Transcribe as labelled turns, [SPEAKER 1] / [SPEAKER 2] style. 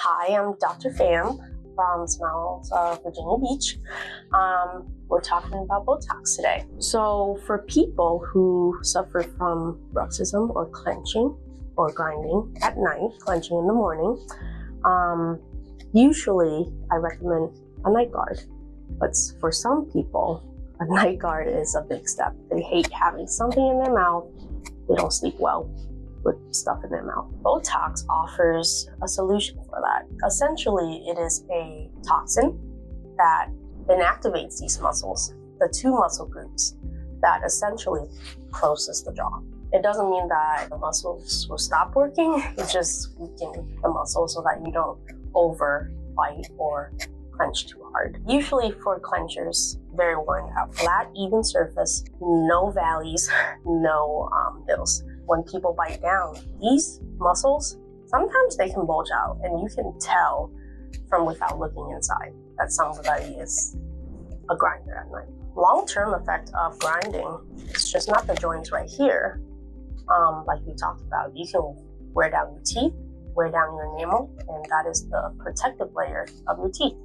[SPEAKER 1] Hi, I'm Dr. Pham from Smiles, Virginia Beach. We're talking about Botox today. So for people who suffer from bruxism or clenching or grinding at night, clenching in the morning, usually I recommend a night guard. But for some people, a night guard is a big step. They hate having something in their mouth. They don't sleep well with stuff in their mouth. Botox offers a solution for that. Essentially, it is a toxin that inactivates these muscles, the two muscle groups that essentially closes the jaw. It doesn't mean that the muscles will stop working, it just weakens the muscle so that you don't overbite or clench too hard. Usually for clenchers, very worn out, flat, even surface, no valleys, no bills. When people bite down, these muscles, sometimes they can bulge out, and you can tell from without looking inside that somebody is a grinder at night. Long-term effect of grinding is just not the joints right here, like we talked about. You can wear down your teeth, wear down your enamel, and that is the protective layer of your teeth.